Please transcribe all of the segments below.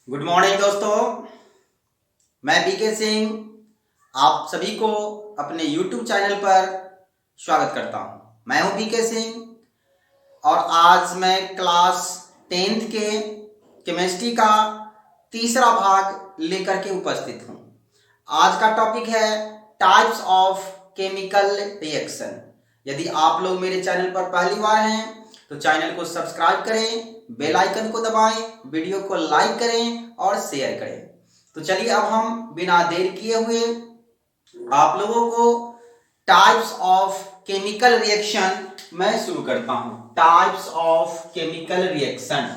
Good morning दोस्तों। मैं BK Singh आप सभी को अपने YouTube चैनल पर स्वागत करता हूं। मैं हूं बीके सिंह और आज मैं क्लास 10th के केमिस्ट्री का तीसरा भाग लेकर के उपस्थित हूं। आज का टॉपिक है टाइप्स ऑफ केमिकल रिएक्शन। यदि आप लोग मेरे चैनल पर पहली बार हैं तो चैनल को सब्सक्राइब करें, बेल आइकन को दबाएं, वीडियो को लाइक करें और शेयर करें। तो चलिए अब हम बिना देर किए हुए आप लोगों को टाइप्स ऑफ केमिकल रिएक्शन मैं शुरू करता हूं। Types of chemical reaction,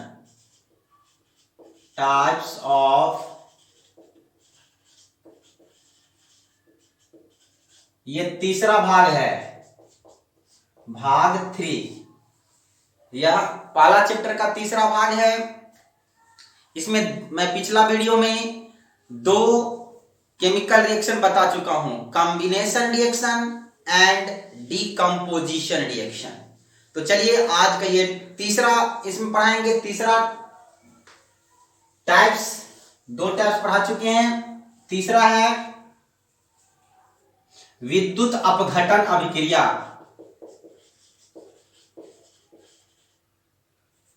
types of, ये तीसरा भाग है, भाग 3। यह पहला चैप्टर का तीसरा भाग है। इसमें मैं पिछला वीडियो में 2 केमिकल रिएक्शन बता चुका हूं, combination reaction and decomposition reaction. तो चलिए आज का ये तीसरा इसमें पढ़ाएंगे। तीसरा टाइप्स, 2 टाइप्स पढ़ा चुके हैं। तीसरा है विद्युत अपघटन अभिक्रिया,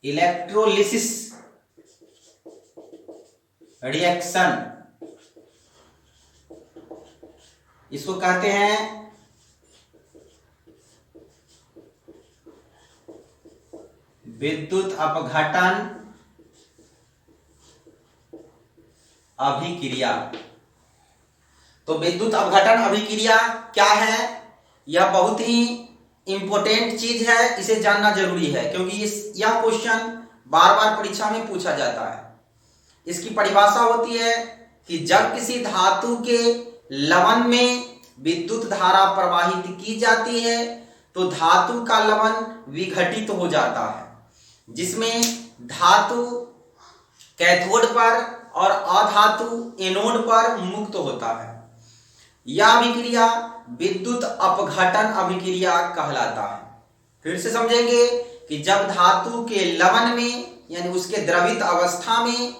इलेक्ट्रोलिसिस रिएक्शन, इसको कहते हैं विद्युत अपघटन अभिक्रिया। तो विद्युत अपघटन अभिक्रिया क्या है? यह बहुत ही इंपॉर्टेंट चीज है, इसे जानना जरूरी है क्योंकि यह क्वेश्चन बार बार परीक्षा में पूछा जाता है। इसकी परिभाषा होती है कि जब किसी धातु के लवण में विद्युत धारा प्रवाहित की जाती है तो धातु का लवण विघटित हो जाता है, जिसमें धातु कैथोड पर और अधातु एनोड पर मुक्त होता है। यह अभिक्रिया विद्युत अपघटन अभिक्रिया कहलाता है। फिर से समझेंगे कि जब धातु के लवण में यानी उसके द्रवित अवस्था में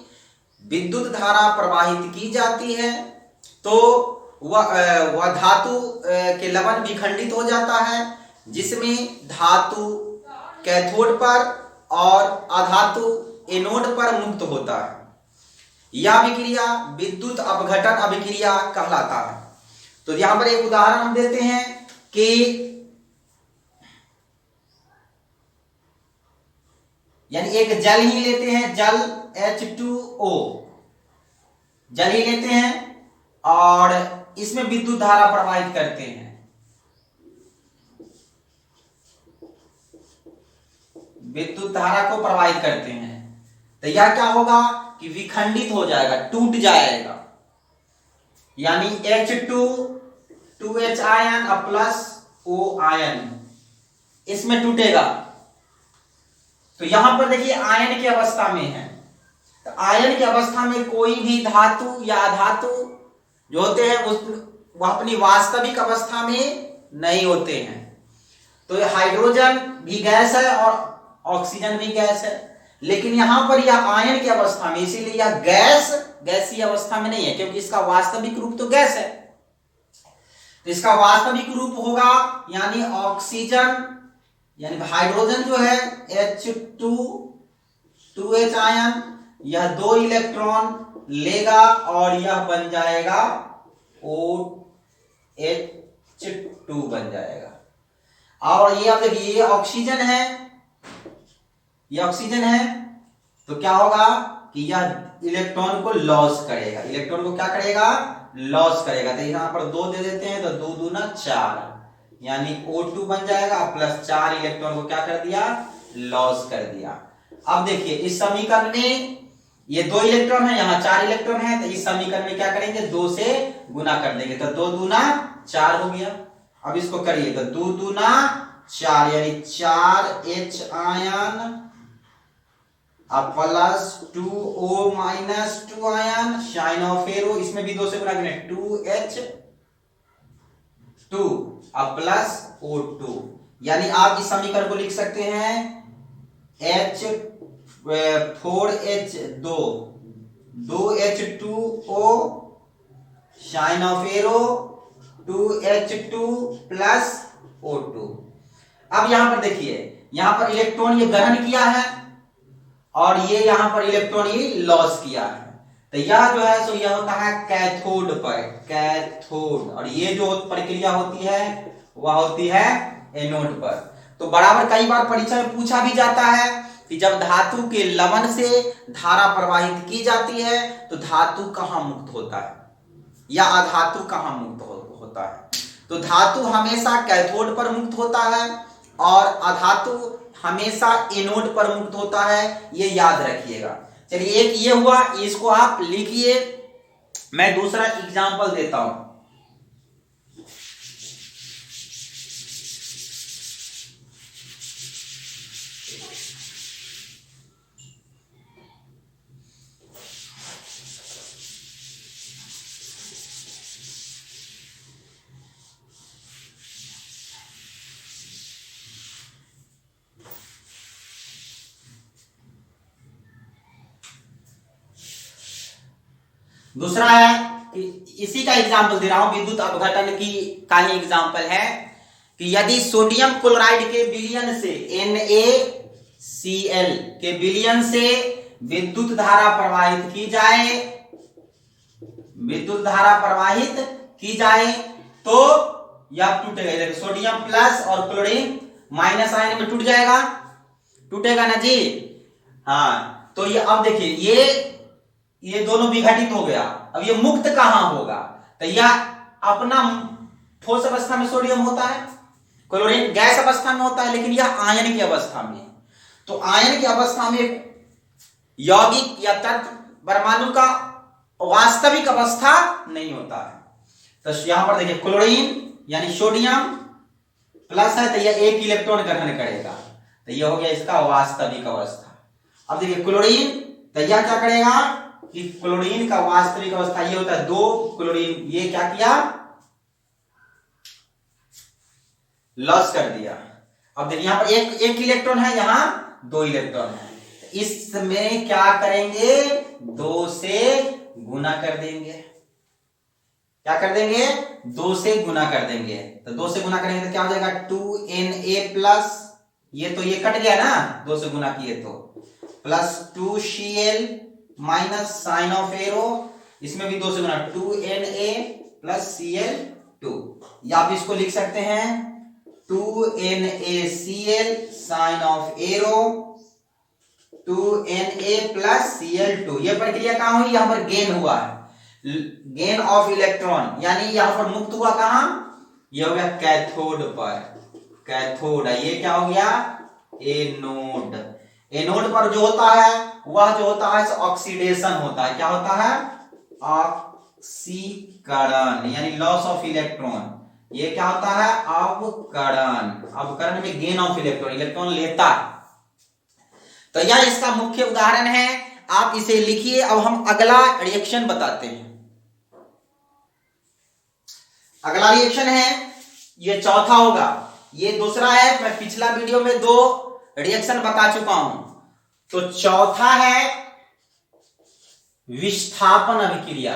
विद्युत धारा प्रवाहित की जाती है तो वह धातु के लवण विखंडित हो जाता है, जिसमें धातु कैथोड पर और अधातु एनोड पर मुक्त होता है। यह अभिक्रिया विद्युत अपघटन अभिक्रिया कहलाता है। तो यहां पर एक उदाहरण हम देते हैं कि यानी एक जल ही लेते हैं, जल H2O जल ही लेते हैं और इसमें विद्युत धारा प्रवाहित करते हैं। विद्युत धारा को प्रवाहित करते हैं तो यह क्या होगा कि विखंडित हो जाएगा, टूट जाएगा। यानी H2 आयन और प्लस O आयन इसमें टूटेगा। तो यहां पर देखिए आयन की अवस्था में है, तो आयन की अवस्था में कोई भी धातु या अधातु जो होते हैं वह अपनी वास्तविक अवस्था में नहीं होते हैं। तो हाइड्रोजन भी गैस है और ऑक्सीजन भी गैस है, लेकिन यहां पर यह आयन की अवस्था में, इसीलिए यह गैसीय अवस्था में नहीं है क्योंकि इसका वास्तविक रूप तो गैस है। तो इसका वास्तविक रूप होगा यानी ऑक्सीजन यानी हाइड्रोजन जो है H2 आयन, यह 2 इलेक्ट्रॉन लेगा और यह बन जाएगा OH2 बन जाएगा। और ये अब देखिए ये ऑक्सीजन है, ये ऑक्सीजन है, तो क्या होगा कि यह इलेक्ट्रॉन को लॉस करेगा। इलेक्ट्रॉन को क्या करेगा? लॉस करेगा। तो यहां पर 2 दे देते हैं तो 2 दूना 4 यानी O2 बन जाएगा, प्लस 4 इलेक्ट्रॉन को क्या कर दिया? लॉस कर दिया। अब देखिए इस समीकरण में ये 2 इलेक्ट्रॉन है, यहाँ 4 इलेक्ट्रॉन है, तो इस समीकरण में क्या करेंगे? 2 से गुना कर देंगे तो 2 दूना 4 हो गया। अब इसको करिए तो 2 दूना 4 यानी 4H आयन अब plus 2O minus 2 ion sign of arrow, इसमें भी 2 से गुना करें 2H2 अब प्लस O2, यानी आप इस समीकरण को लिख सकते हैं H 4H2 2H2O sign of arrow 2H2 plus O2। अब यहां पर देखिए, यहां पर इलेक्ट्रॉन ये ग्रहण किया है और ये यहां पर इलेक्ट्रॉन ये लॉस किया है। तो यह जो है सो यह होता है कैथोड पर, कैथोड। और ये जो प्रक्रिया होती है वह होती है एनोड पर। तो बराबर कई बार परीक्षा में पूछा भी जाता है कि जब धातु के लवण से धारा प्रवाहित की जाती है तो धातु कहां मुक्त होता है या अधातु कहां मुक्त होता है। तो धातु हमेशा कैथोड पर मुक्त होता है और अधातु हमेशा एनोड पर मुक्त होता है, ये याद रखिएगा। चलिए एक ये हुआ, इसको आप लिखिए। मैं दूसरा एग्जांपल देता हूं। दूसरा है, इसी का एग्जांपल दे रहा हूं, विद्युत अपघटन की का ही एग्जांपल है कि यदि सोडियम क्लोराइड के विलयन से NaCl के विलयन से विद्युत धारा प्रवाहित की जाए, विद्युत धारा प्रवाहित की जाए तो यह टूटेगा। सोडियम प्लस और क्लोरीन माइनस आयन में टूट जाएगा, टूटेगा ना जी। हाँ, तो ये अब देखिए ये दोनों विघटित हो गया। अब ये मुक्त कहां होगा, तो यह अपना ठोस अवस्था में सोडियम होता है, क्लोरीन गैस अवस्था में होता है, लेकिन यह आयन की अवस्था में। तो आयन की अवस्था में यौगिक या तत्व परमाणु का वास्तविक अवस्था नहीं होता है। तो यहां पर देखिए क्लोरीन यानी सोडियम प्लस है तो यह एक इलेक्ट्रॉन ग्रहण करेगा, तो यह हो गया इसका वास्तविक अवस्था। अब देखिए क्लोरीन, तो यह क्या करेगा कि क्लोरीन का वास्तविक अवस्था ये होता है 2 क्लोरीन, ये क्या किया लॉस कर दिया। अब देखिए यहां पर एक इलेक्ट्रॉन है, यहां 2 इलेक्ट्रॉन है, इसमें क्या करेंगे 2 से गुना कर देंगे। क्या कर देंगे 2 से गुना कर देंगे। तो 2 से गुना करेंगे तो क्या हो जाएगा 2Na प्लस, ये तो ये कट गया ना 2 से गुना किए तो, plus 2Cl minus sign of arrow, इसमें भी 2 से गुना 2Na प्लस Cl2, या आप इसको लिख सकते हैं 2NaCl sign of arrow 2Na plus Cl2। यह प्रक्रिया कहां हुई, यहां पर गेन हुआ है, गेन ऑफ इलेक्ट्रॉन, यानी यहां पर मुक्त हुआ कहां, यह हो गया कैथोड पर, कैथोड। ये क्या हो गया एनोड। एनोड पर जो होता है वह जो होता है ऑक्सीडेशन होता है। क्या होता है ऑक्सीकरण, यानी लॉस ऑफ इलेक्ट्रॉन। ये क्या होता है अवकरण, अवकरण में गेन ऑफ इलेक्ट्रॉन, इलेक्ट्रॉन लेता है। तो यह इसका मुख्य उदाहरण है, आप इसे लिखिए। अब हम अगला रिएक्शन बताते हैं। अगला रिएक्शन है, ये चौथा होगा, ये दूसरा है। मैं पिछला वीडियो में 2 रिएक्शन बता चुका हूं। तो चौथा है विस्थापन अभिक्रिया।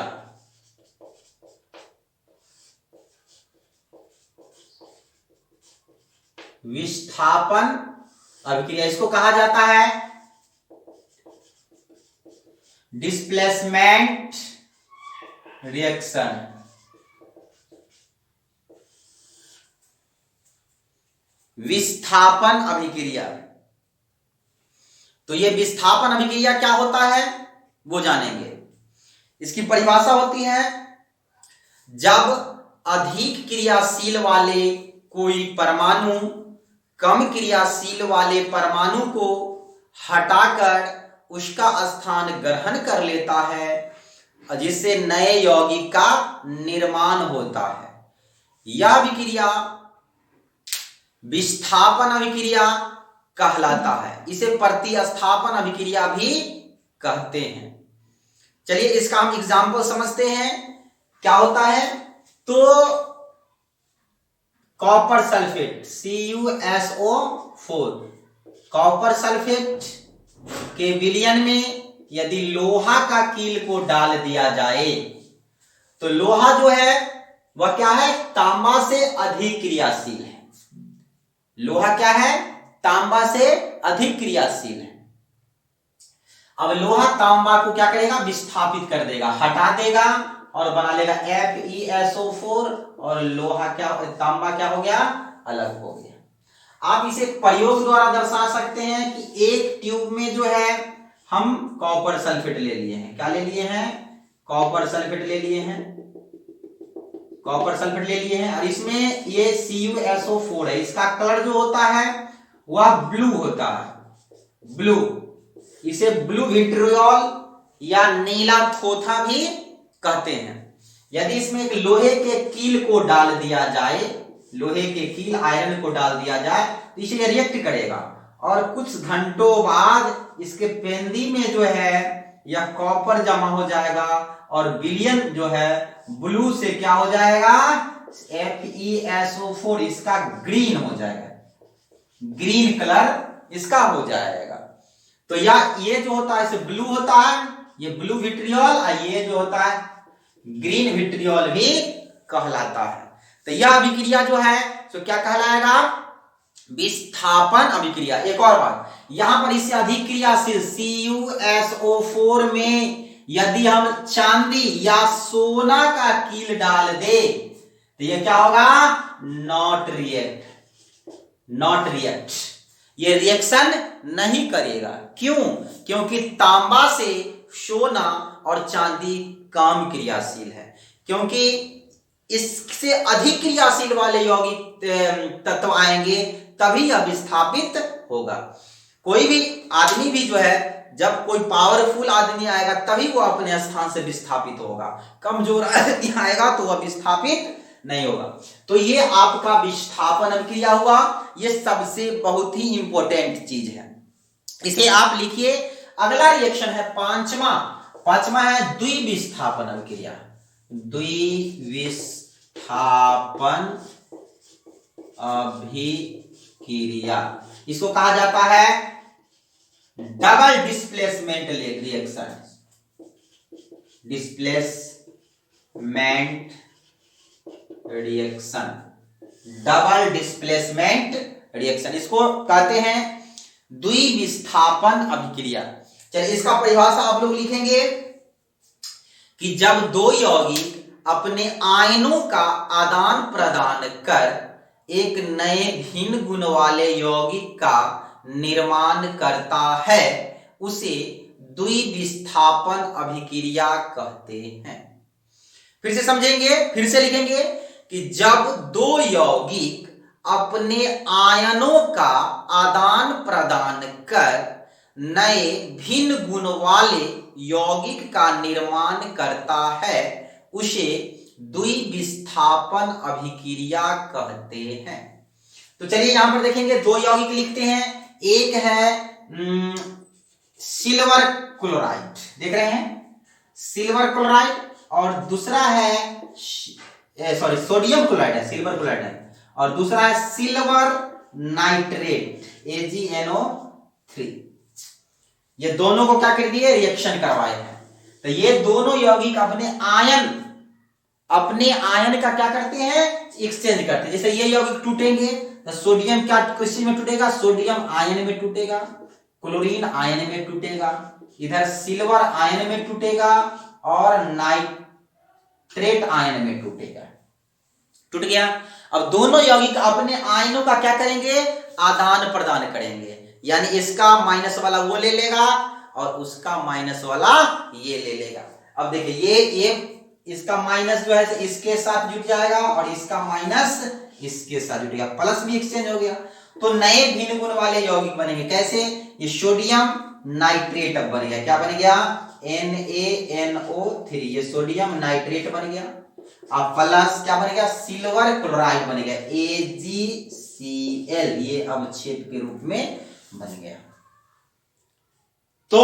विस्थापन अभिक्रिया, इसको कहा जाता है डिस्प्लेसमेंट रिएक्शन। विस्थापन अभिक्रिया। तो ये विस्थापन अभिक्रिया क्या होता है वो जानेंगे। इसकी परिभाषा होती है, जब अधिक क्रियाशील वाले कोई परमाणु कम क्रियाशील वाले परमाणु को हटाकर उसका स्थान ग्रहण कर लेता है, जिससे नए यौगिक का निर्माण होता है। यह अभिक्रिया विस्थापन अभिक्रिया कहलाता है। इसे प्रतिस्थापन अभिक्रिया भी कहते हैं। चलिए इसका हम एग्जाम्पल समझते हैं क्या होता है। तो copper sulphate CuSO4, copper sulphate के विलयन में यदि लोहा का कील को डाल दिया जाए तो लोहा जो है वह क्या है, तांबा से अधिक क्रियाशील है। लोहा क्या है, तांबा से अधिक क्रियाशील है। अब लोहा तांबा को क्या करेगा, विस्थापित कर देगा, हटा देगा और बना लेगा FeSO4 और लोहा क्या, तांबा क्या हो गया, अलग हो गया। आप इसे प्रयोग द्वारा दर्शा सकते हैं कि एक ट्यूब में जो है हम कॉपर सल्फेट ले लिए हैं। क्या ले लिए हैं, कॉपर सल्फेट ले लिए हैं, कॉपर सल्फेट ले लिए हैं और इसमें ये CuSO4 है। इसका कलर जो होता है वह ब्लू होता है, ब्लू। इसे ब्लू विट्रियोल या नीला थोथा भी कहते हैं। यदि इसमें एक लोहे के कील को डाल दिया जाए, लोहे के कील आयरन को डाल दिया जाए तो इसे रिएक्ट करेगा और कुछ घंटों बाद इसके पेंदी में जो है यह कॉपर जमा हो जाएगा और विलयन जो है ब्लू से क्या हो जाएगा, FeSO4 इसका ग्रीन हो जाएगा, ग्रीन कलर इसका हो जाएगा। तो ये जो होता है इसे ब्लू होता है, ये ब्लू विट्रियोल, और ये जो होता है ग्रीन विट्रियोल भी कहलाता है। तो यह अभिक्रिया जो है तो क्या कहलाएगा, विस्थापन अभिक्रिया। एक और बात, यहां पर इससे अधिक क्रियाशील CuSO4 में यदि हम चांदी या सोना का कील डाल दे तो ये क्या होगा, नॉट रिएक्ट, नॉट रिएक्ट, ये रिएक्शन नहीं करेगा। क्यों, क्योंकि तांबा से सोना और चांदी कम क्रियाशील है, क्योंकि इससे अधिक क्रियाशील वाले यौगिक तत्व आएंगे तभी यह विस्थापित होगा। कोई भी आदमी भी जो है, जब कोई पावरफुल आदमी आएगा तभी वो अपने स्थान से विस्थापित होगा, कमजोर आदमी आएगा तो वह विस्थापित नहीं होगा। तो ये आपका विस्थापन अभिक्रिया हुआ, ये सबसे बहुत ही इंपॉर्टेंट चीज है, इसे आप लिखिए। अगला रिएक्शन है पांचवा है द्विविस्थापन अभिक्रिया। द्विविस्थापन अभिक्रिया, इसको कहा जाता है double displacement reaction, displacement reaction, double displacement reaction, इसको कहते हैं द्विविस्थापन अभिक्रिया। चलिए इसका परिभाषा आप लोग लिखेंगे कि जब दो यौगिक अपने आयनों का आदान प्रदान कर एक नए भिन्न गुण वाले यौगिक का निर्माण करता है उसे द्विविस्थापन अभिक्रिया कहते हैं। फिर से समझेंगे, फिर से लिखेंगे कि जब दो यौगिक अपने आयनों का आदान प्रदान कर नए भिन्न गुण वाले यौगिक का निर्माण करता है उसे द्विविस्थापन अभिक्रिया कहते हैं। तो चलिए यहां पर देखेंगे, दो यौगिक लिखते हैं। एक है सिल्वर क्लोराइड, देख रहे हैं सिल्वर क्लोराइड, और दूसरा है सोडियम क्लोराइड है, सिल्वर क्लोराइड है, और दूसरा है सिल्वर नाइट्रेट AgNO3। ये दोनों को क्या कर दिए, रिएक्शन करवाए हैं। तो ये दोनों यौगिक अपने आयन का क्या करते हैं, एक्सचेंज करते हैं। जैसे ये यौगिक टूटेंगे तो सोडियम क्या किसी में टूटेगा, सोडियम आयन में टूटेगा, क्लोरीन आयन में टूटेगा, इधर सिल्वर आयन में टूटेगा और नाइट्रेट आयन में टूटेगा। टूट गया। अब दोनों यौगिक अपने आयनों का क्या करेंगे, आदान प्रदान करेंगे, यानी इसका माइनस वाला वो ले लेगा और उसका माइनस वाला ये ले लेगा। अब देखिए ये इसका माइनस जो है इसके साथ जुड़ जाएगा और इसका माइनस इसके साथ जुड़ गया, प्लस भी एक्सचेंज हो गया। तो नए भिन्न गुण वाले यौगिक बनेंगे। कैसे, ये सोडियम नाइट्रेट अब बन गया, क्या बन गया, NaNO3, ये सोडियम नाइट्रेट बन गया। अब प्लस क्या बन गया, सिल्वर क्लोराइड बन गया AgCl, ये अवक्षेप के रूप में बन गया। तो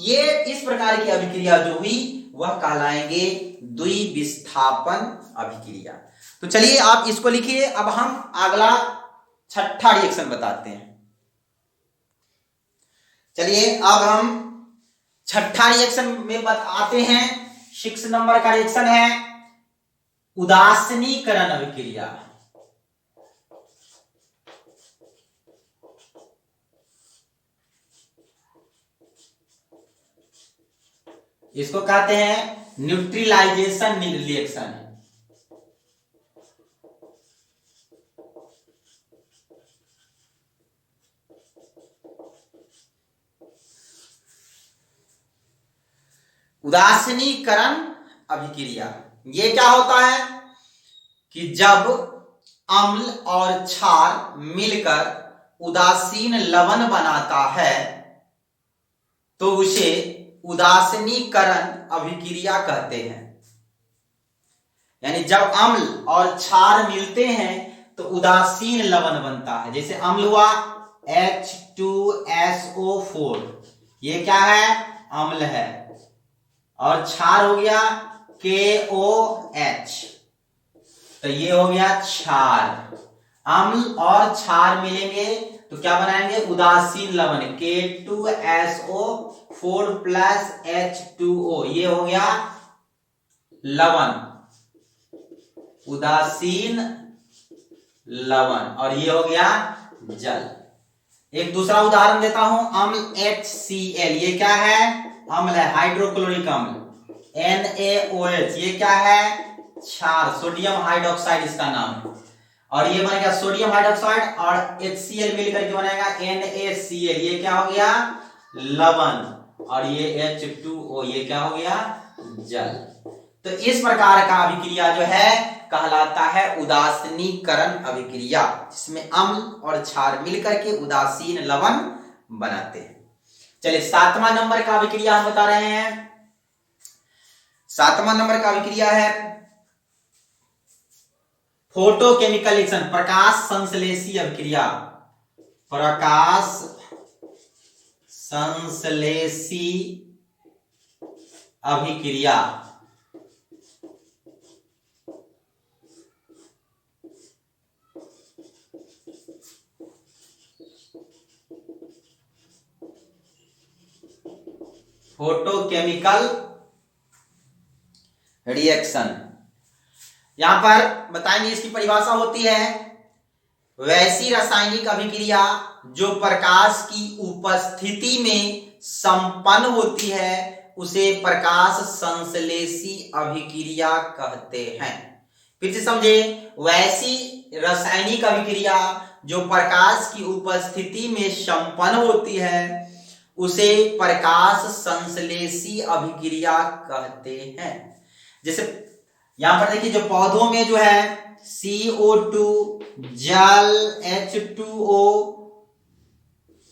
ये इस प्रकार की अभिक्रिया जो हुई वह कहलाएंगे द्विविस्थापन अभिक्रिया। तो चलिए आप इसको लिखिए। अब हम अगला छठा रिएक्शन बताते हैं। चलिए अब हम छठा रिएक्शन में बताते हैं, 6 नंबर का रिएक्शन है उदासीनीकरण अभिक्रिया। इसको कहते हैं न्यूट्रलाइजेशन रिएक्शन। उदासीनीकरण अभिक्रिया, ये क्या होता है कि जब अम्ल और क्षार मिलकर उदासीन लवण बनाता है तो उसे उदासीनीकरण अभिक्रिया कहते हैं। यानी जब अम्ल और क्षार मिलते हैं तो उदासीन लवण बनता है। जैसे अम्ल हुआ H2SO4, ये क्या है, अम्ल है, और क्षार हो गया KOH, तो ये हो गया क्षार। अम्ल और क्षार मिलेंगे तो क्या बनाएंगे, उदासीन लवण K2SO4 प्लस H2O, ये हो गया लवण, उदासीन लवण, और ये हो गया जल। एक दूसरा उदाहरण देता हूं, अम्ल HCl, ये क्या है, अम्ल है, हाइड्रोक्लोरिक अम्ल। NaOH, ये क्या है, क्षार, सोडियम हाइड्रोक्साइड इसका नाम है, और ये बन गया सोडियम हाइड्रोक्साइड, और HCl मिलकर के बनेगा NaCl, ये क्या हो गया, लवण, और ये H2O, ये क्या हो गया, जल। तो इस प्रकार का अभिक्रिया जो है कहलाता है उदासीनीकरण अभिक्रिया, जिसमें अम्ल और क्षार मिलकर के उदासीन लवण बनाते हैं। चलिए 7वां नंबर का अभिक्रिया हम बता रहे हैं। 7वां नंबर का अभिक्रिया है फोटोकेमिकल रिएक्शन, प्रकाश संश्लेषी अभिक्रिया। प्रकाश संश्लेषी अभिक्रिया। फोटोकेमिकल रिएक्शन, यहां पर बताएंगे इसकी परिभाषा होती है वैसी रासायनिक अभिक्रिया जो प्रकाश की उपस्थिति में संपन्न होती है उसे प्रकाश संश्लेषी अभिक्रिया कहते हैं। फिर से समझे, वैसी रासायनिक अभिक्रिया जो प्रकाश की उपस्थिति में संपन्न होती है उसे प्रकाश संश्लेषी अभिक्रिया कहते हैं। जैसे यहां पर देखिए, जो पौधों में जो है CO2, जल, H2O,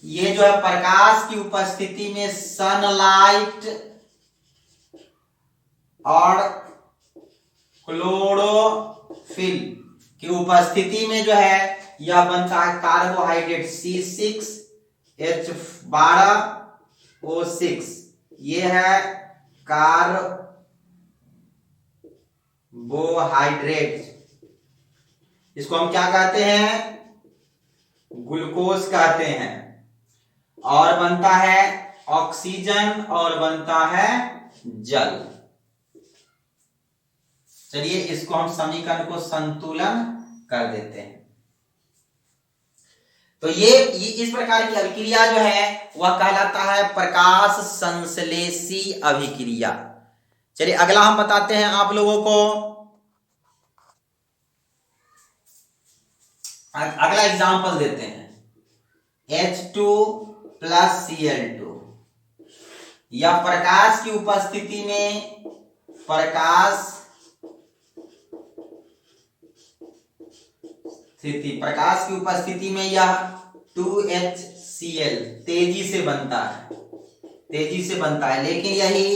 ये जो है प्रकाश की उपस्थिति में सनलाइट और क्लोरोफिल की उपस्थिति में जो है यह बनता है कार्बोहाइड्रेट C6H12O6, ये है कार्बोहाइड्रेट। इसको हम क्या कहते हैं, ग्लूकोज कहते हैं, और बनता है ऑक्सीजन और बनता है जल। चलिए इसको हम समीकरण को संतुलन कर देते हैं। तो ये इस प्रकार की अभिक्रिया जो है वह कहलाता है प्रकाश संश्लेषी अभिक्रिया। चलिए अगला हम बताते हैं आप लोगों को, अगला एग्जांपल देते हैं, H2 प्लस Cl2, या प्रकाश की उपस्थिति में, प्रकाश की उपस्थिति में यह 2HCl तेजी से बनता है, लेकिन यही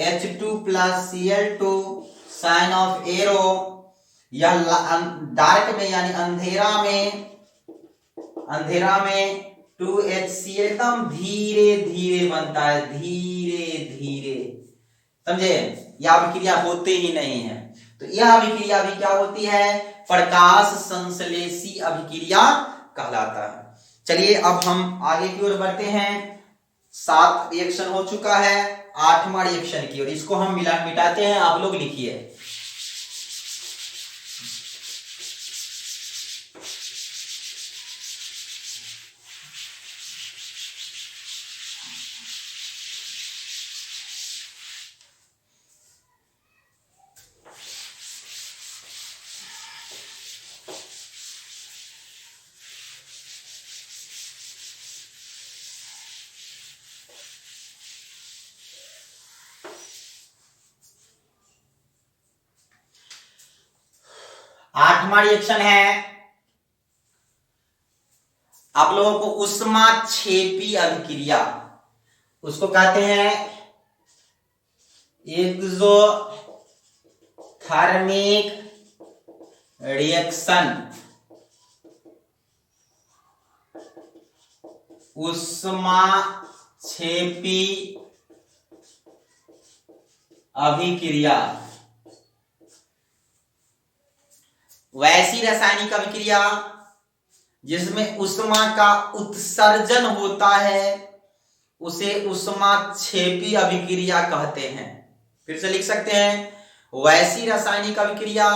H2 plus Cl2 sign of arrow, यह डार्क में यानी अंधेरा में 2HCl एकदम धीरे धीरे बनता है, धीरे, समझे, यह अभिक्रिया होते ही नहीं है। तो यह अभिक्रिया भी क्या होती है, प्रकाश संश्लेषी अभिक्रिया कहलाता है। चलिए अब हम आगे की ओर बढ़ते हैं। 7 रिएक्शन हो चुका है, 8वां रिएक्शन की, और इसको हम मिटाते हैं। आप लोग लिखिए। आठवां रिएक्शन है, आप लोगों को ऊष्माक्षेपी अभिक्रिया, उसको कहते हैं एक्सोथर्मिक रिएक्शन। ऊष्माक्षेपी अभिक्रिया वैसी रासायनिक अभिक्रिया जिसमें ऊष्मा का उत्सर्जन होता है, उसे ऊष्माक्षेपी अभिक्रिया कहते हैं। फिर से लिख सकते हैं, वैसी रासायनिक अभिक्रिया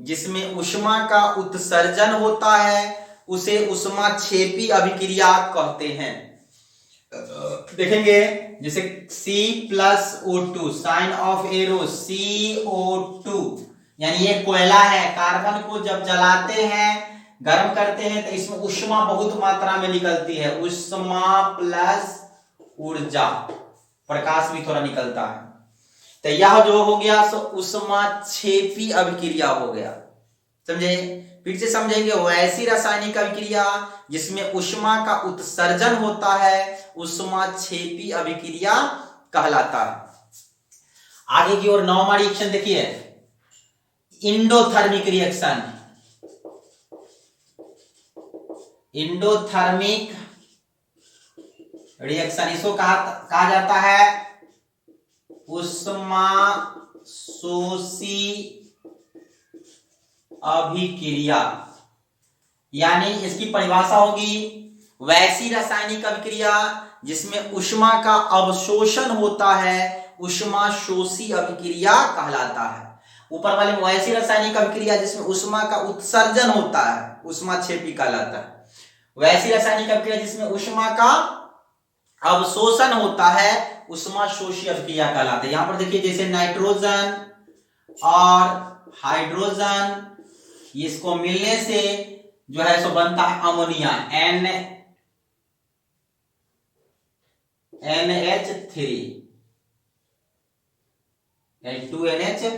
जिसमें ऊष्मा का उत्सर्जन होता है, उसे ऊष्माक्षेपी अभिक्रिया कहते हैं। देखेंगे जैसे C+O2, sign of arrow CO2, यानी ये कोयला है। कार्बन को जब जलाते हैं, गर्म करते हैं, तो इसमें ऊष्मा बहुत मात्रा में निकलती है। ऊष्मा प्लस ऊर्जा, प्रकाश भी थोड़ा निकलता है। तो यह जो हो गया सो ऊष्माक्षेपी अभिक्रिया हो गया। समझे? फिर से समझेंगे, वैसी रासायनिक अभिक्रिया जिसमें ऊष्मा का उत्सर्जन होता है, ऊष्माक्षेपी अभिक्रिया कहलाता है। आगे की ओर 9वां रिएक्शन देखिए, इंडोथर्मिक रिएक्शन। इंडोथर्मिक रिएक्शन इसको कहा जाता है ऊष्मा शोषी अभिक्रिया। यानी इसकी परिभाषा होगी, वैसी रासायनिक अभिक्रिया जिसमें ऊष्मा का अवशोषण होता है, ऊष्मा शोषी अभिक्रिया कहलाता है। ऊपर वाले में वैसी रासायनिक अभिक्रिया जिसमें ऊष्मा का उत्सर्जन होता है, ऊष्माक्षेपी कहलाता है। वैसी रासायनिक अभिक्रिया जिसमें ऊष्मा का अवशोषण होता है, ऊष्मा शोषी अभिक्रिया कहलाता है। यहां पर देखिए, जैसे नाइट्रोजन और हाइड्रोजन, इसको मिलने से जो है सो बनता है अमोनिया, NH3, H2NH3।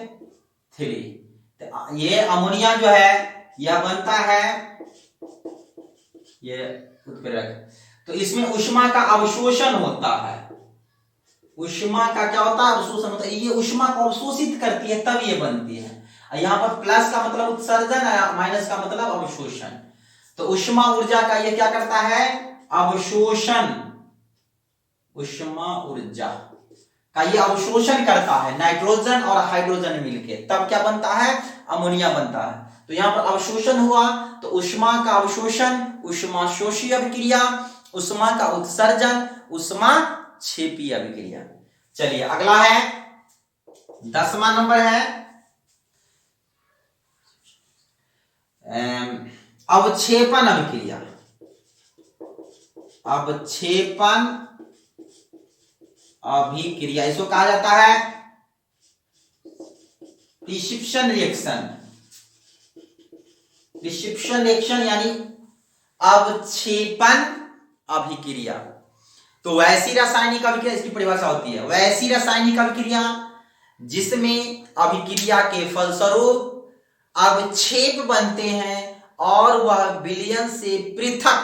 ये अमोनिया जो है यह बनता है, ये उत्प्रेरक। तो इसमें ऊष्मा का अवशोषण होता है। ऊष्मा का क्या होता है? अवशोषण होता है। ये ऊष्मा को अवशोषित करती है, तब ये बनती है। यहाँ पर प्लस का मतलब उत्सर्जन है, माइनस का मतलब अवशोषण। तो ऊष्मा ऊर्जा का ये क्या करता है? अवशोषण। ऊष्मा ऊर्जा का ये अवशोषण करता है, नाइट्रोजन और हाइड्रोजन मिलके, तब क्या बनता है? अमोनिया बनता है। तो यहाँ पर अवशोषण हुआ, तो ऊष्मा का अवशोषण ऊष्मा शोषी अभिक्रिया, ऊष्मा का उत्सर्जन ऊष्माक्षेपी अभिक्रिया। चलिए अगला है 10वां नंबर है अवक्षेपण अभिक्रिया। अवक्षेपण अभिक्रिया इसको कहा जाता है डिस्ट्रिप्शन रिएक्शन। डिस्ट्रिप्शन रिएक्शन यानी अवक्षेपण अभिक्रिया। तो वैसी रासायनिक अभिक्रिया, इसकी परिभाषा होती है, वैसी रासायनिक अभिक्रिया जिसमें अभिक्रिया के फलस्वरूप अवक्षेप बनते हैं और वह विलयन से पृथक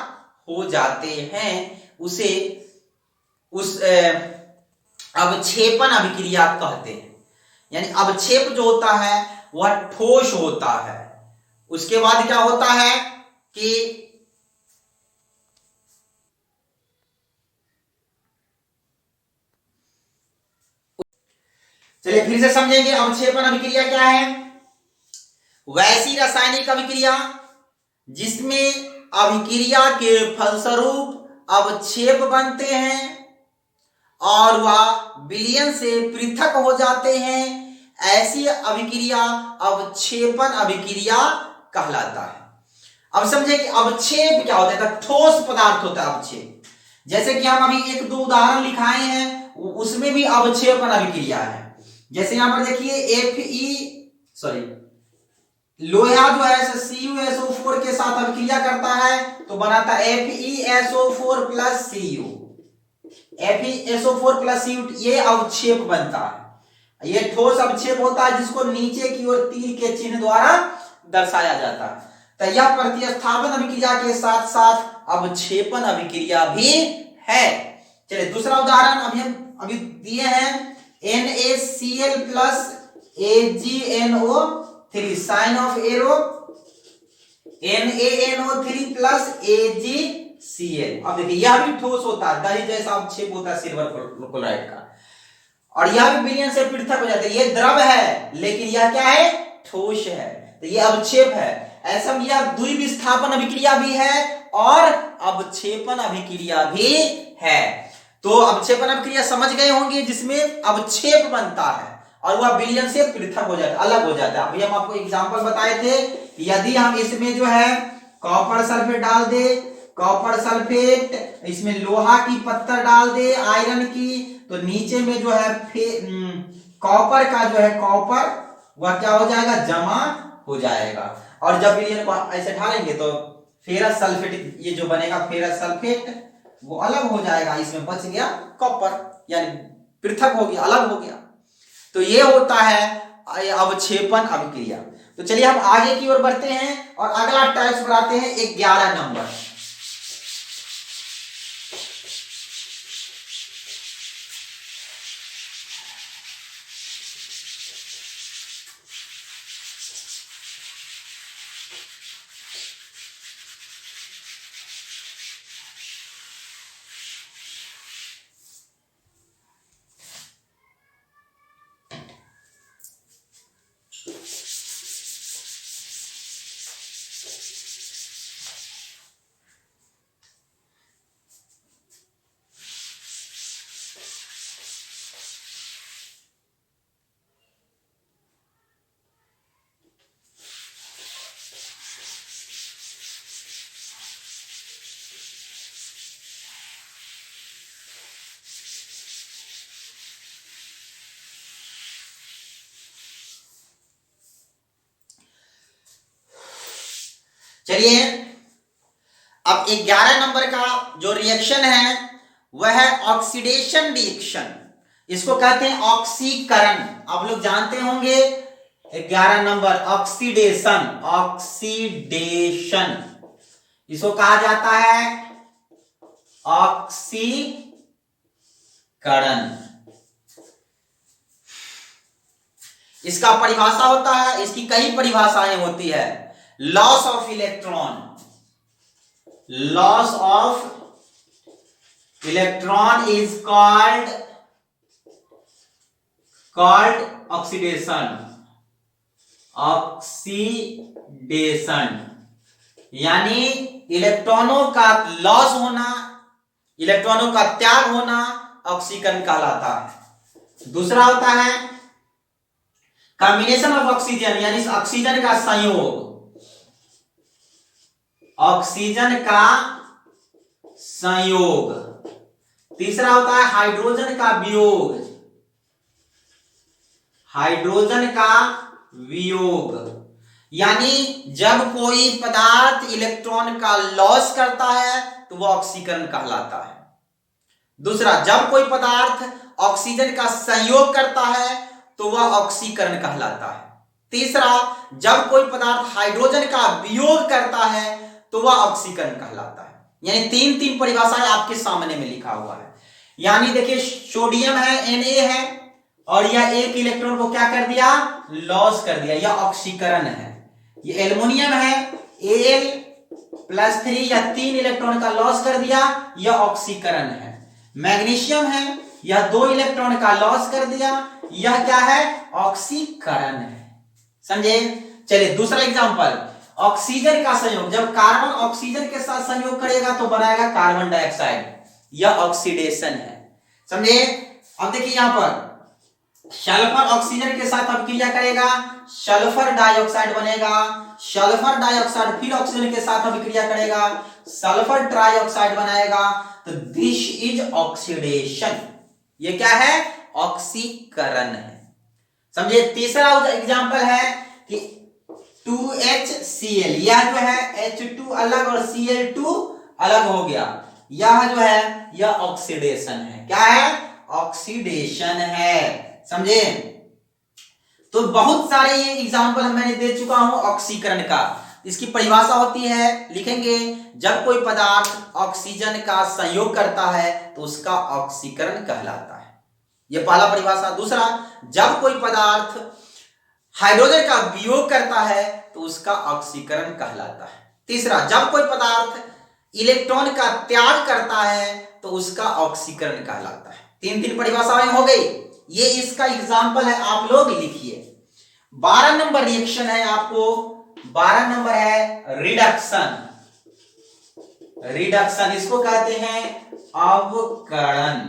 हो जाते हैं, उसे उस अवक्षेपण अभिक्रिया कहते हैं। यानी अवक्षेप जो होता है वह ठोस होता है, उसके बाद क्या होता है कि चलिए फिर से समझेंगे अवक्षेपण अभिक्रिया क्या है। वैसी रासायनिक अभिक्रिया जिसमें अभिक्रिया के फलस्वरूप अवक्षेप बनते हैं और वह विलयन से पृथक हो जाते हैं, ऐसी अभिक्रिया अवक्षेपण अभिक्रिया कहलाता है। अब समझे कि अवक्षेप क्या होता है, तो ठोस पदार्थ होता है अवक्षेप। जैसे कि हम अभी एक दो उदाहरण लिखाए हैं, उसमें भी अवक्षेपण अभिक्रिया है। जैसे यहां पर देखिए लोहा जो है CuSO4 के साथ अभिक्रिया करता है तो बनाता है FeSO4 plus Cu। FeSO4 plus Cu ये अवक्षेप बनता है। ये ठोस अवक्षेप होता है जिसको नीचे की ओर तीर के चिन्ह द्वारा दर्शाया जाता है। तो यह प्रतिस्थापन अभिक्रिया के साथ साथ अवक्षेपण अभिक्रिया भी है। चलिए दूसरा उदाहरण अभी दिए हैं NaCl plus AgNO3 sign of arrow NaNO3 plus AgCl। अब देखिए यह भी ठोस होता है, दही जैसा अवक्षेप होता है सिल्वर क्लोराइड का, और यह भी विलयन से पृथक हो जाता है। ये द्रव है लेकिन यह क्या है, ठोस है, तो ये अवक्षेप है। ऐसा यह द्विविस्थापन अभिक्रिया भी है और अवक्षेपण अभिक्रिया भी है। तो अवक्षेपण अभिक्रिया समझ गए होंगे जिसमें अवक्षेप बनता है और वह विलयन से पृथक हो जाता है, अलग हो जाता है। अभी हम आपको एग्जांपल बताए थे, यदि हम इसमें जो है कॉपर सल्फेट डाल दे, कॉपर सल्फेट इसमें लोहा की पत्थर डाल दे आयरन की, तो नीचे में जो है कॉपर का जो है कॉपर वह क्या हो जाएगा, जमा हो जाएगा। और जब विलयन को ऐसे ढालेंगे तो फेरस सल्फेट ये जो बनेगा फेरस सल्फेट वो अलग हो जाएगा, इसमें बच गया कॉपर, यानी पृथक हो गया, अलग हो गया। तो ये होता है अवक्षेपण अभिक्रिया। तो चलिए हम आगे की ओर बढ़ते हैं और अगला टाइप्स बढ़ाते हैं 11 नंबर। चलिए अब 11 नंबर का जो रिएक्शन है वह है ऑक्सीडेशन रिएक्शन। इसको कहते हैं ऑक्सीकरण। आप लोग जानते होंगे 11 नंबर ऑक्सीडेशन, ऑक्सीडेशन इसको कहा जाता है ऑक्सीकरण। इसका परिभाषा होता है, इसकी कई परिभाषाएं होती है। Loss of electron, loss of electron is called oxidation, oxidation यानी इलेक्ट्रॉनों का लॉस होना, इलेक्ट्रॉनों का त्याग होना ऑक्सीकरण कहलाता है। दूसरा होता है कॉम्बिनेशन ऑफ ऑक्सीजन, यानी ऑक्सीजन का संयोग, ऑक्सीजन का संयोग। तीसरा होता है हाइड्रोजन का वियोग, हाइड्रोजन का वियोग यानी जब कोई पदार्थ इलेक्ट्रॉन का लॉस करता है तो वह ऑक्सीकरण कहलाता है। दूसरा, जब कोई पदार्थ ऑक्सीजन का संयोग करता है तो वह ऑक्सीकरण कहलाता है। तीसरा, जब कोई पदार्थ हाइड्रोजन का वियोग करता है तो वह ऑक्सीकरण कहलाता है। यानी तीन तीन परिभाषाएं आपके सामने में लिखा हुआ है। यानी देखिए सोडियम है Na है और यह एक इलेक्ट्रॉन को क्या कर दिया, लॉस कर दिया, यह ऑक्सीकरण है। ये एल्युमिनियम है Al+3 या 3 इलेक्ट्रॉन का लॉस कर दिया, यह ऑक्सीकरण है। मैग्नीशियम है, यह 2 इलेक्ट्रॉन का लॉस कर दिया, यह क्या है, ऑक्सीकरण है। समझे। चलिए दूसरा एग्जांपल, ऑक्सीजन का संयोग, जब कार्बन ऑक्सीजन के साथ संयोग करेगा तो बनाएगा कार्बन डाइऑक्साइड, यह ऑक्सीडेशन है। समझे। अब देखिए यहां पर सल्फर ऑक्सीजन के साथ अभिक्रिया करेगा, सल्फर डाइऑक्साइड बनेगा, सल्फर डाइऑक्साइड फिर ऑक्सीजन के साथ अभिक्रिया करेगा, सल्फर ट्राइऑक्साइड बनाएगा। तो दिस इज ऑक्सीडेशन, ये क्या है, ऑक्सीकरण है। समझे। तीसरा एग्जांपल है कि 2HCl, यह जो है H2 अलग और Cl2 अलग हो गया, यह जो है यह ऑक्सीडेशन है। क्या है, ऑक्सीडेशन है। समझे। तो बहुत सारे ये एग्जांपल मैंने दे चुका हूं ऑक्सीकरण का। इसकी परिभाषा होती है, लिखेंगे, जब कोई पदार्थ ऑक्सीजन का संयोग करता है तो उसका ऑक्सीकरण कहलाता है। यह पहला परिभाषा। दूसरा, जब कोई पदार्थ हाइड्रोजन का वियोग करता है तो उसका ऑक्सीकरण कहलाता है। तीसरा, जब कोई पदार्थ इलेक्ट्रॉन का त्याग करता है तो उसका ऑक्सीकरण कहलाता है। तीन तीन परिभाषाएं हो गई। ये इसका एग्जाम्पल है, आप लोग लिखिए। 12 नंबर रिएक्शन है आपको, 12 नंबर है रिडक्शन। रिडक्शन इसको कहते हैं अवकरण।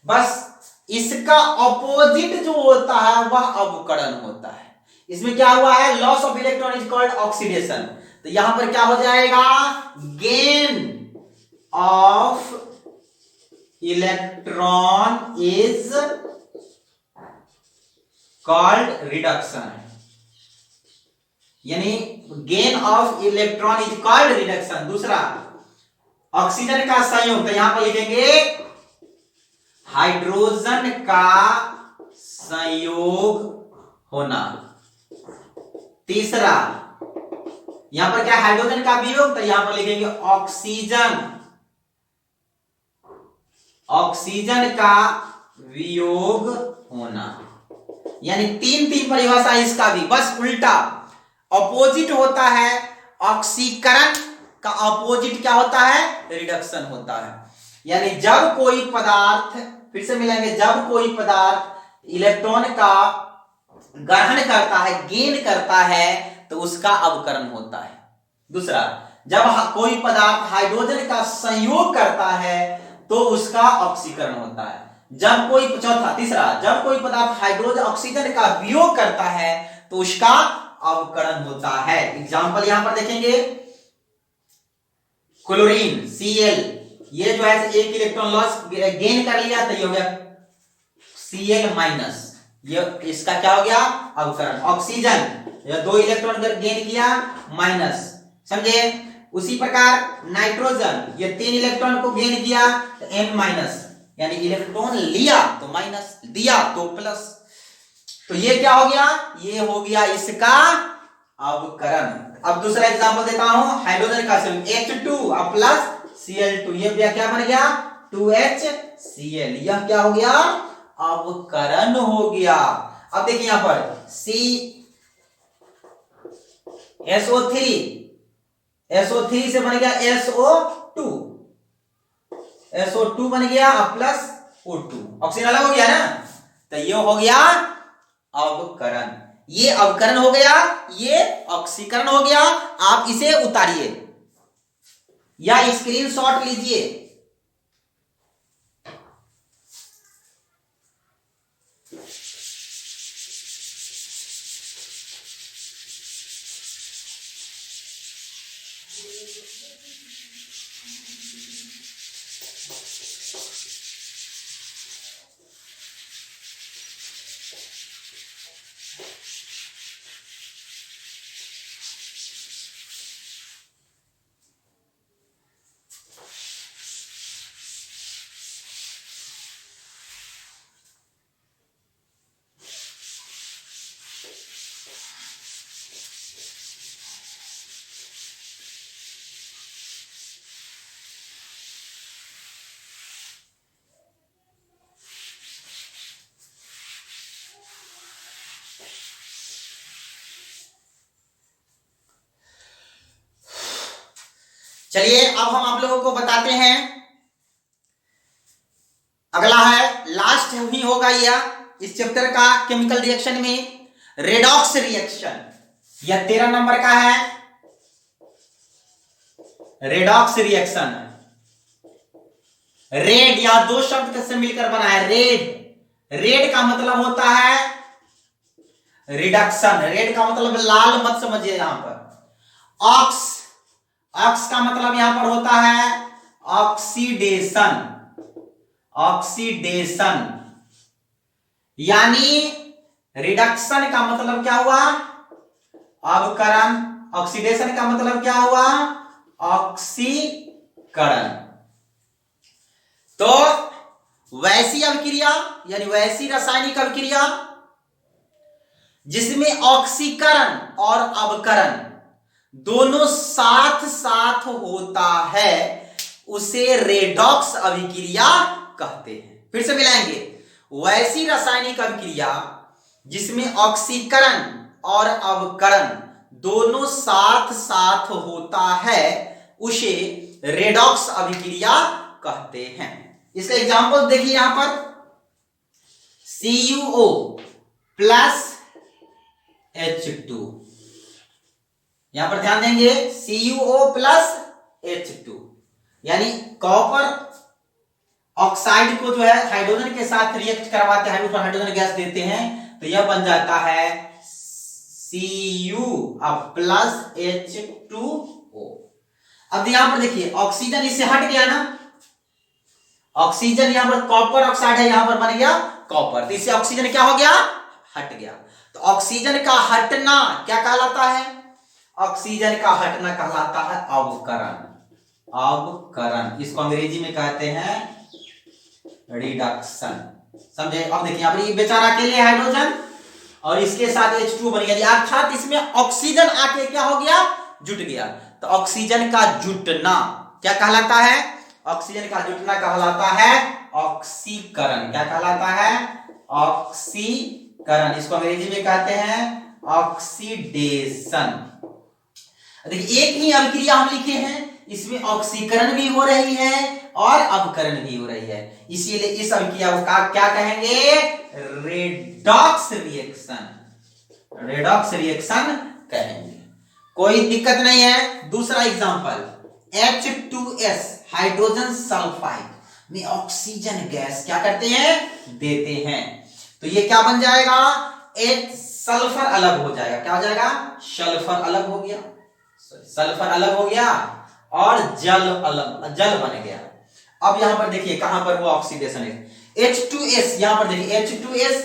बस इसका ऑपोजिट जो होता है वह अवकरण होता है। इसमें क्या हुआ है, loss of electron is called oxidation. तो यहां पर क्या हो जाएगा, gain of electron is called reduction, यानी gain of electron is called reduction. दूसरा, ऑक्सीजन का संयोग, तो यहां पर लिखेंगे हाइड्रोजन का संयोग होना। तीसरा, यहां पर क्या, हाइड्रोजन का वियोग, तो यहां पर लिखेंगे ऑक्सीजन, ऑक्सीजन का वियोग होना। यानी तीन तीन परिभाषा इसका भी, बस उल्टा अपोजिट होता है। ऑक्सीकरण का अपोजिट क्या होता है, रिडक्शन होता है। यानी जब कोई पदार्थ, फिर से मिलेंगे, जब कोई पदार्थ इलेक्ट्रॉन का ग्रहण करता है, गेन करता है, तो उसका अवकरण होता है। दूसरा, जब कोई पदार्थ हाइड्रोजन का संयोग करता है तो उसका ऑक्सीकरण होता है। जब कोई, चौथा, तीसरा, जब कोई पदार्थ हाइड्रोजन ऑक्सीजन का वियोग करता है तो उसका अवकरण होता है। एग्जाम्पल यहां पर देखेंगे, क्लोरीन Cl, ये जो है एक इलेक्ट्रॉन लॉस गेन कर लिया तो ये हो गया Cl माइनस, ये इसका क्या हो गया, अवकरण। ऑक्सीजन, ये 2 इलेक्ट्रॉन गेन किया, माइनस। समझे। उसी प्रकार नाइट्रोजन, ये 3 इलेक्ट्रॉन को गेन किया तो N माइनस, यानी इलेक्ट्रॉन लिया तो माइनस, दिया तो प्लस। तो ये क्या हो गया, ये हो गया इसका अवकरण। अब दूसरा एग्जांपल देता हूं, हाइड्रोजन का H2 प्लस Cl2, ये क्या बन गया, 2HCl, यह क्या हो गया, अवकरण हो गया। अब देखिए यहां पर SO3 से बन गया SO2 बन गया प्लस O2, ऑक्सीजन अलग हो गया ना, तो ये हो गया अवकरण। ये अवकरण हो गया, ये ऑक्सीकरण हो गया। आप इसे उतारिए या स्क्रीनशॉट लीजिए। चलिए अब हम आप लोगों को बताते हैं, अगला है, लास्ट ही होगा यह इस चैप्टर का केमिकल रिएक्शन में, रेडॉक्स रिएक्शन। यह 13 नंबर का है, रेडॉक्स रिएक्शन। रेड, यहां दो शब्द से मिलकर बना है रेड। रेड का मतलब होता है रिडक्शन। रेड का मतलब लाल मत समझिए यहां पर। ऑक्स, ऑक्स का मतलब यहां पर होता है ऑक्सीडेशन। ऑक्सीडेशन यानी रिडक्शन का मतलब क्या हुआ? अवकरण। ऑक्सीडेशन का मतलब क्या हुआ? ऑक्सीकरण। तो वैसी अभिक्रिया यानी वैसी रासायनिक अभिक्रिया जिसमें ऑक्सीकरण और अवकरण दोनों साथ साथ होता है उसे रेडॉक्स अभिक्रिया कहते हैं। फिर से मिलाएंगे, वैसी रासायनिक अभिक्रिया जिसमें ऑक्सीकरण और अवकरण दोनों साथ साथ होता है उसे रेडॉक्स अभिक्रिया कहते हैं। इसका एग्जांपल देखिए यहां पर, CuO प्लस H2। यहां पर ध्यान देंगे, CuO प्लस H2 यानी कॉपर ऑक्साइड को जो है हाइड्रोजन के साथ रिएक्ट करवाते हैं, उसमें हाइड्रोजन गैस देते हैं, तो यह बन जाता है Cu प्लस H2O। अब यहां पर देखिए ऑक्सीजन इससे हट गया ना, ऑक्सीजन यहां पर कॉपर ऑक्साइड है, यहां पर बन गया कॉपर, तो इससे ऑक्सीजन क्या हो गया? हट गया। तो ऑक्सीजन का हटना क्या कहलाता है? ऑक्सीजन का हटना कहलाता है अवकरण। अवकरण इसको अंग्रेजी में कहते हैं रिडक्शन। समझे? अब देखिए यहां पर ये बेचारा अकेले हाइड्रोजन और इसके साथ H2 बन गया, अर्थात इसमें ऑक्सीजन आके क्या हो गया? जुट गया। तो ऑक्सीजन का जुटना क्या कहलाता है? ऑक्सीजन का जुटना कहलाता है ऑक्सीकरण। क्या कहलाता है? ऑक्सीकरण। इसको अंग्रेजी में कहते हैं ऑक्सीडेशन। देखिए एक ही अभिक्रिया हम लिखे हैं, इसमें ऑक्सीकरण भी हो रही है और अवकरण भी हो रही है, इसीलिए इस अभिक्रिया को क्या कहेंगे? Redox reaction. रेडॉक्स रिएक्शन कहेंगे। कोई दिक्कत नहीं है। दूसरा एग्जांपल, H2S हाइड्रोजन सल्फाइड में ऑक्सीजन गैस क्या करते हैं? देते हैं, तो ये क्या बन जाएगा? एक सल्फर अलग हो जाएगा। क्या हो जाएगा? सल्फर अलग हो गया, सल्फर अलग हो गया और जल अलग, जल बन गया। अब यहां पर देखिए कहां पर वो ऑक्सीडेशन है, H2S। यहां पर देखिए H2S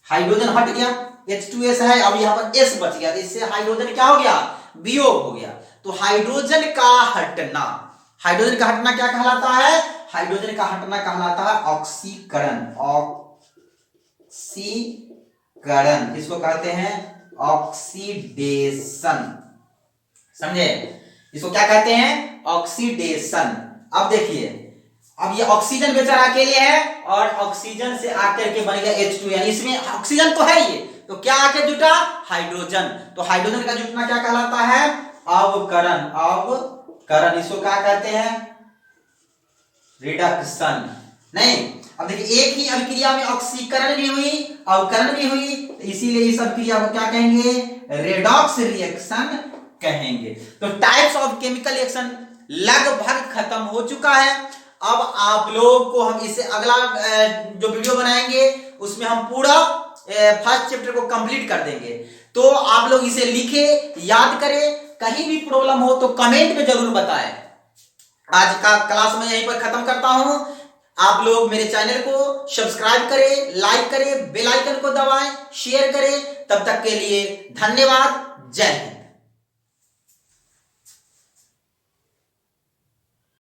हाइड्रोजन हट गया, H2S है, अब यहां पर S बच गया, तो इससे हाइड्रोजन क्या हो गया? वियोग हो गया। तो हाइड्रोजन का हटना, हाइड्रोजन का हटना क्या कहलाता है? हाइड्रोजन का हटना कहलाता है ऑक्सीकरण। ऑक्सीकरण इसको कहते हैं ऑक्सीडेशन। समझे? इसको क्या कहते हैं? ऑक्सीडेशन। अब देखिए, अब ये ऑक्सीजन बेचारा अकेले है और ऑक्सीजन से आकर के बन गया H2, यानी इसमें ऑक्सीजन तो है ये, तो क्या आकर जुटा? हाइड्रोजन। तो हाइड्रोजन का जुटना क्या कहलाता है? अवकरण। अवकरण इसको क्या कहते हैं? रिडक्शन। नहीं, अब देखिए एक ही अभिक्रिया में ऑक्सीकरण भी हुई, अवकरण भी हुई, तो इसीलिए इस अभिक्रिया को क्या कहेंगे? रेडॉक्स रिएक्शन कहेंगे। तो टाइप्स ऑफ केमिकल रिएक्शन लगभग खत्म हो चुका है। अब आप लोगों को हम इससे अगला जो वीडियो बनाएंगे उसमें हम पूरा फर्स्ट चैप्टर को कंप्लीट कर देंगे। तो आप लोग इसे लिखे, याद करें, कहीं भी प्रॉब्लम हो तो कमेंट में जरूर बताएं। आज का क्लास मैं यहीं पर खत्म करता हूं। आप लोग मेरे चैनल को सब्सक्राइब करें, लाइक करें, बेल आइकन को दबाएं, शेयर करें। तब तक के लिए धन्यवाद। जय हिंद।